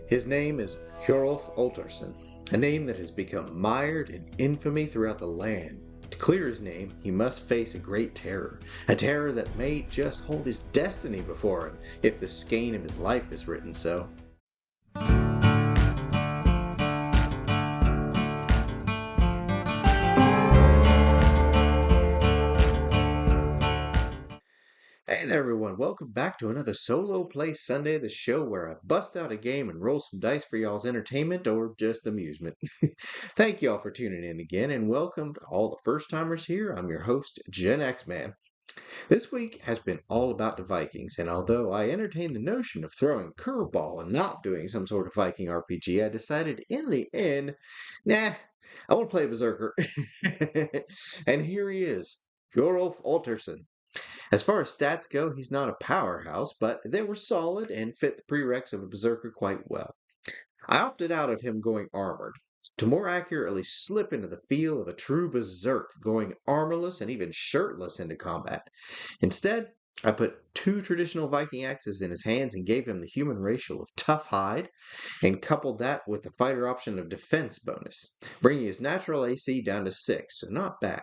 His name is Hjorolf Ulterson, a name that has become mired in infamy throughout the land. To clear his name, he must face a great terror, a terror that may just hold his destiny before him, if the skein of his life is written so. Hey there, everyone. Welcome back to another Solo Play Sunday, the show where I bust out a game and roll some dice for y'all's entertainment or just amusement. Thank y'all for tuning in again, and welcome to all the first-timers here. I'm your host, Gen X Man. This week has been all about the Vikings, and although I entertained the notion of throwing curveball and not doing some sort of Viking RPG, I decided in the end, nah, I want to play Berserker. And here he is, Hjorolf Ulterson. As far as stats go, he's not a powerhouse, but they were solid and fit the prereqs of a berserker quite well. I opted out of him going armored, to more accurately slip into the feel of a true berserk, going armorless and even shirtless into combat. Instead, I put 2 traditional Viking axes in his hands and gave him the human racial of tough hide, and coupled that with the fighter option of defense bonus, bringing his natural AC down to 6, so not bad.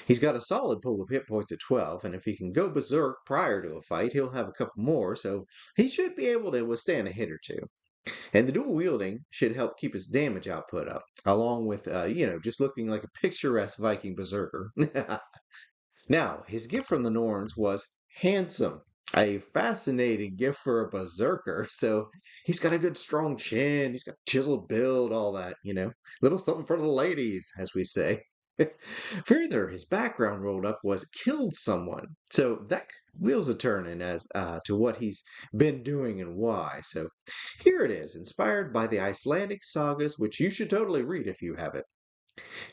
He's got a solid pool of hit points at 12, and if he can go berserk prior to a fight, he'll have a couple more, so he should be able to withstand a hit or two. And the dual wielding should help keep his damage output up, along with, just looking like a picturesque Viking berserker. Now, his gift from the Norns was handsome. A fascinating gift for a berserker. So he's got a good strong chin, he's got chiseled build, all that, little something for the ladies, as we say. Further, his background rolled up was killed someone. So that wheels are turning as to what he's been doing and why. So here it is, inspired by the Icelandic sagas, which you should totally read if you haven't.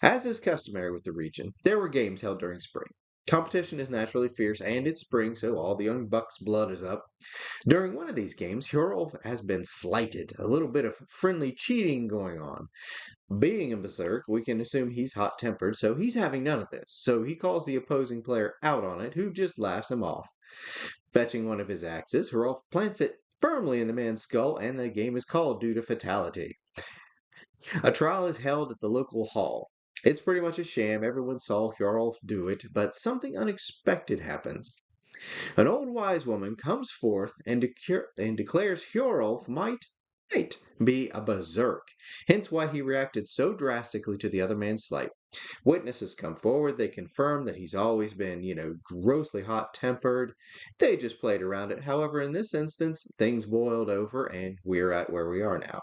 As is customary with the region, there were games held during spring. Competition is naturally fierce, and it's spring, so all the young bucks' blood is up. During one of these games, Hjorolf has been slighted, a little bit of friendly cheating going on. Being a berserk, we can assume he's hot-tempered, so he's having none of this. So he calls the opposing player out on it, who just laughs him off. Fetching one of his axes, Hjorolf plants it firmly in the man's skull, and the game is called due to fatality. A trial is held at the local hall. It's pretty much a sham. Everyone saw Hjorolf do it, but something unexpected happens. An old wise woman comes forth and declares Hjorolf might be a berserk, hence why he reacted so drastically to the other man's slight. Witnesses come forward, they confirm that he's always been, grossly hot-tempered. They just played around it. However, in this instance, things boiled over, and we're at where we are now.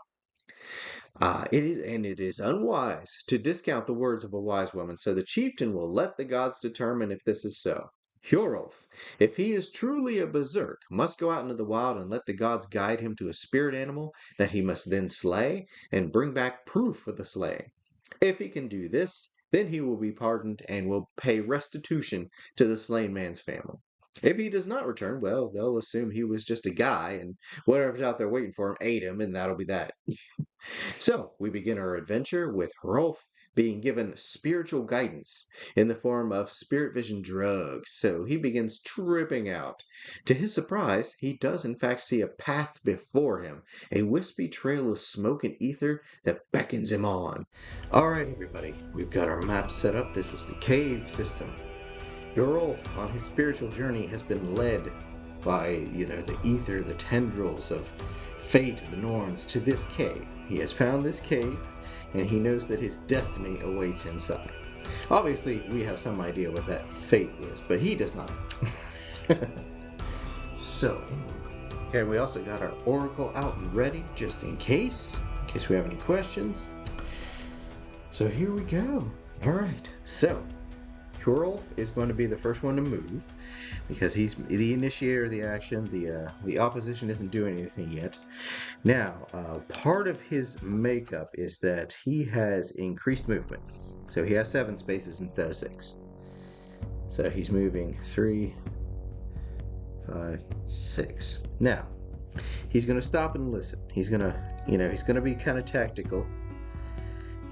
It is unwise to discount the words of a wise woman, so the chieftain will let the gods determine if this is so. Hjorolf, if he is truly a berserk, must go out into the wild and let the gods guide him to a spirit animal that he must then slay and bring back proof of the slaying. If he can do this, then he will be pardoned and will pay restitution to the slain man's family. If he does not return, well, they'll assume he was just a guy, and whatever's out there waiting for him ate him, and that'll be that. So, we begin our adventure with Hjorolf being given spiritual guidance in the form of spirit vision drugs. So he begins tripping out. To his surprise, he does in fact see a path before him, a wispy trail of smoke and ether that beckons him on. Alright everybody, we've got our map set up. This was the cave system. Hjorolf, on his spiritual journey, has been led by, the ether, the tendrils of fate of the Norns to this cave. He has found this cave, and he knows that his destiny awaits inside. Obviously, we have some idea what that fate is, but he does not. So, okay, we also got our oracle out and ready, just in case we have any questions. So here we go. All right, so Hjorolf is going to be the first one to move because he's the initiator of the action. The opposition isn't doing anything yet. Now, part of his makeup is that he has increased movement. So he has 7 spaces instead of 6. So he's moving 3, 5, 6. Now, he's going to stop and listen. He's going to be kind of tactical.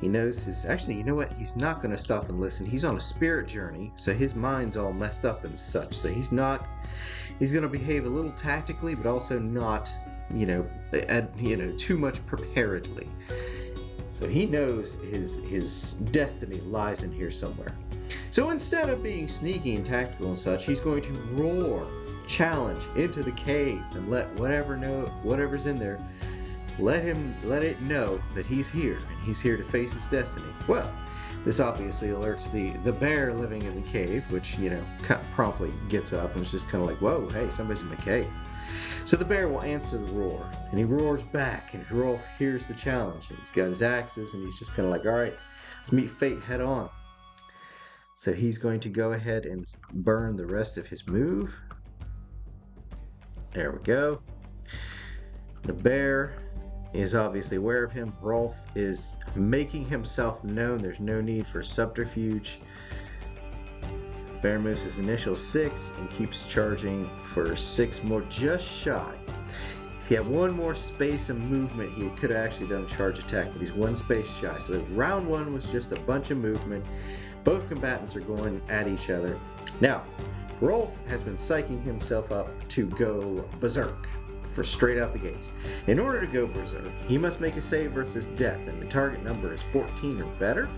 He knows his... Actually, you know what? He's not going to stop and listen. He's on a spirit journey, so his mind's all messed up and such. So he's going to behave a little tactically, but also not too much preparedly. So he knows his destiny lies in here somewhere. So instead of being sneaky and tactical and such, he's going to roar, challenge into the cave, and let whatever's in there, let it know that he's here, and he's here to face his destiny. Well, this obviously alerts the bear living in the cave, which, promptly gets up and is just kind of like, whoa, hey, somebody's in the cave. So the bear will answer the roar, and he roars back, and Hjorolf hears the challenge, and he's got his axes, and he's just kind of like, all right, let's meet fate head on. So he's going to go ahead and burn the rest of his move. There we go. The bear is obviously aware of him. Hjorolf is making himself known. There's no need for subterfuge. Bear moves his initial 6 and keeps charging for 6 more, just shy. If he had one more space and movement, he could have actually done a charge attack, but he's one space shy. So round 1 was just a bunch of movement. Both combatants are going at each other. Now, Hjorolf has been psyching himself up to go Berserk for straight out the gates. In order to go Berserk, he must make a save versus death, and the target number is 14 or better.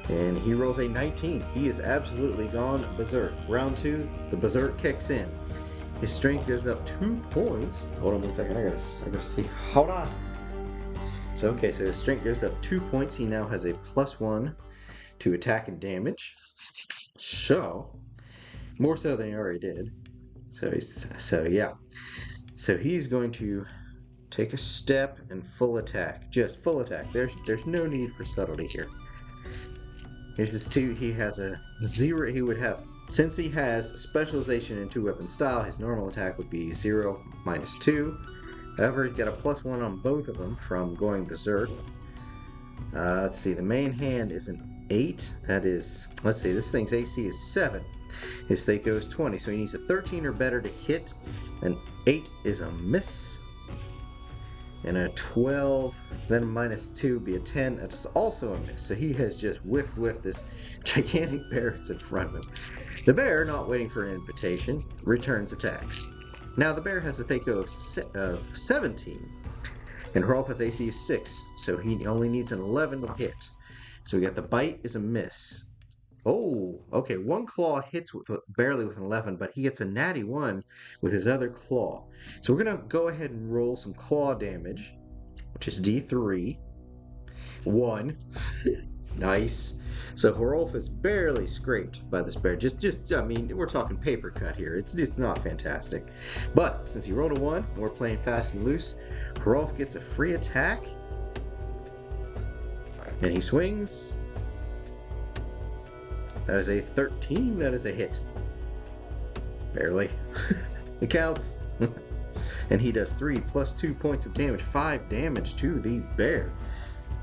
And he rolls a 19. He is absolutely gone Berserk. Round 2, the Berserk kicks in. His strength goes up 2 points. Hold on 1 second, I gotta see. Hold on. So his strength goes up 2 points. He now has a +1 to attack and damage. So, more so than he already did. So he's going to take a step and full attack. Just full attack. There's no need for subtlety here. His 2, he has a 0. He would have, since he has specialization in 2-weapon style, his normal attack would be 0 -2. However, he's got a +1 on both of them from going Berserk. Let's see, the main hand is an 8. That is, let's see, this thing's AC is 7. His stake goes 20, so he needs a 13 or better to hit. An 8 is a miss. And a 12, then a -2 be a 10. That is also a miss. So he has just whiffed this gigantic bear that's in front of him. The bear, not waiting for an invitation, returns attacks. Now the bear has a Thaco of 17. And Hjorolf has AC 6, so he only needs an 11 to hit. So we got the bite is a miss. Oh, okay, one claw hits barely with an 11, but he gets a natty 1 with his other claw. So we're going to go ahead and roll some claw damage, which is D3. 1. Nice. So Hjorolf is barely scraped by this bear. I mean, we're talking paper cut here. It's not fantastic. But since he rolled a 1, we're playing fast and loose. Hjorolf gets a free attack. And he swings. That is a 13. That is a hit. Barely. It counts. And he does 3 + 2 points of damage. 5 damage to the bear.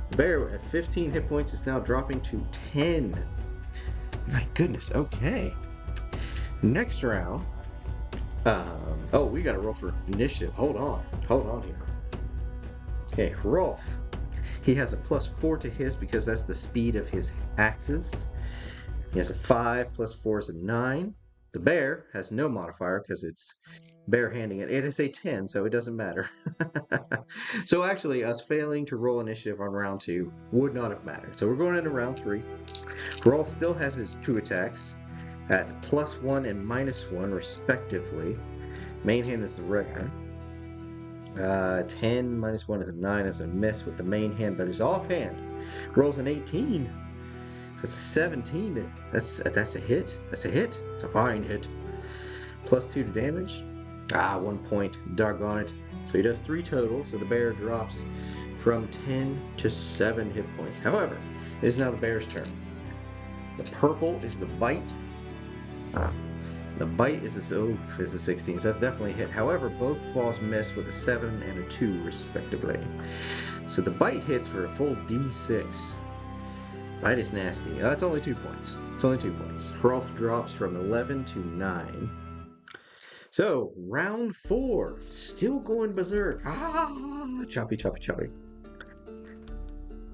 The bear at 15 hit points is now dropping to 10. My goodness. Okay. Next round. We got to roll for initiative. Hold on here. Okay, Hjorolf. He has a +4 to his because that's the speed of his axes. He has a 5 + 4 is a 9. The bear has no modifier because it's bare-handing it. It is a 10, so it doesn't matter. So actually, us failing to roll initiative on round 2 would not have mattered. So we're going into round 3. Hjorolf still has his 2 attacks at +1 and -1 respectively. Main hand is the regular. 10 -1 is a 9, is a miss with the main hand, but his offhand rolls an 18. So it's a 17. That's a hit. That's a hit. It's a fine hit. +2 to damage. 1 point. Doggone it. So he does 3 total. So the bear drops from 10 to 7 hit points. However, it is now the bear's turn. The purple is the bite. The bite is a 16, so that's definitely a hit. However, both claws miss with a 7 and a 2, respectively. So the bite hits for a full D6. Bite is nasty. It's only 2 points. It's only 2 points. Hjorolf drops from 11 to 9. So, round 4. Still going berserk. Choppy.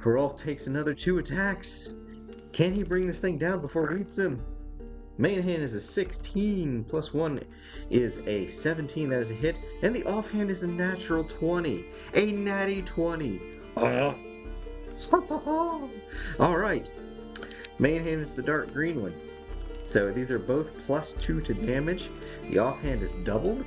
Hjorolf takes another 2 attacks. Can he bring this thing down before it eats him? Main hand is a 16, plus 1 is a 17, that is a hit, and the offhand is a natural 20, a natty 20. Alright, main hand is the dark green one. So these are both plus 2 to damage. The offhand is doubled.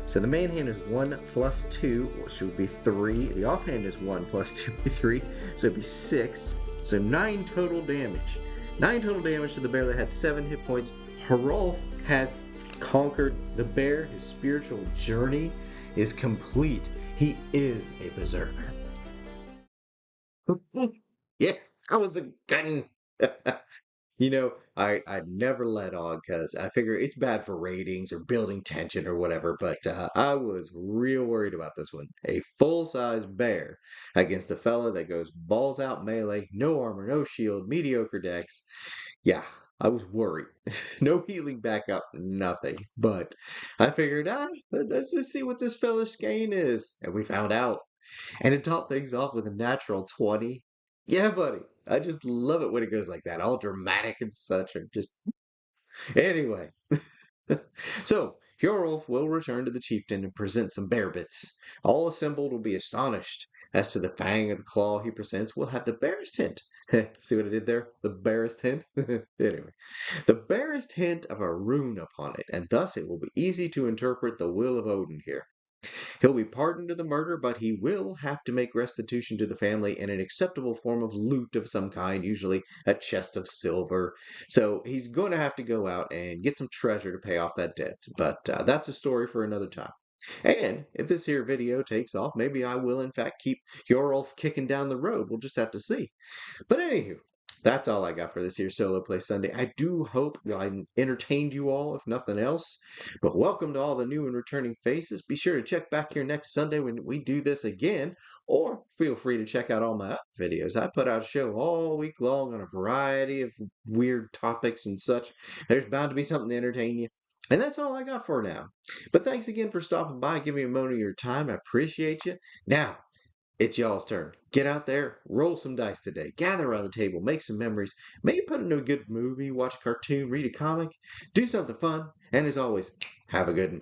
So the main hand is 1 plus 2, which would be 3. The offhand is 1 plus 2 would be 3, so it'd be 6. So 9 total damage. 9 total damage to the bear that had 7 hit points. Hjorolf has conquered the bear. His spiritual journey is complete. He is a berserker. Yeah, I was a gun. I never let on because I figure it's bad for ratings or building tension or whatever, but I was real worried about this one. A full-size bear against a fella that goes balls out melee, no armor, no shield, mediocre dex. Yeah, I was worried. No healing backup, nothing. But I figured, let's just see what this fella's gain is. And we found out. And to top things off with a natural 20. Yeah, buddy. I just love it when it goes like that, all dramatic and such. Or just anyway. So Hjorolf will return to the chieftain and present some bear bits. All assembled will be astonished. As to the fang of the claw he presents, we'll have the barest hint. See what I did there? The barest hint? Anyway, the barest hint of a rune upon it, and thus it will be easy to interpret the will of Odin here. He'll be pardoned of the murder, but he will have to make restitution to the family in an acceptable form of loot of some kind, usually a chest of silver. So he's going to have to go out and get some treasure to pay off that debt. But that's a story for another time. And if this here video takes off, maybe I will in fact keep Hjorolf kicking down the road. We'll just have to see. But anywho, that's all I got for this here Solo Play Sunday. I do hope I entertained you all, if nothing else. But welcome to all the new and returning faces. Be sure to check back here next Sunday when we do this again, or feel free to check out all my other videos. I put out a show all week long on a variety of weird topics and such. There's bound to be something to entertain you. And that's all I got for now. But thanks again for stopping by, giving me a moment of your time. I appreciate you. Now, it's y'all's turn. Get out there, roll some dice today, gather around the table, make some memories, maybe put into a good movie, watch a cartoon, read a comic, do something fun, and as always, have a good one.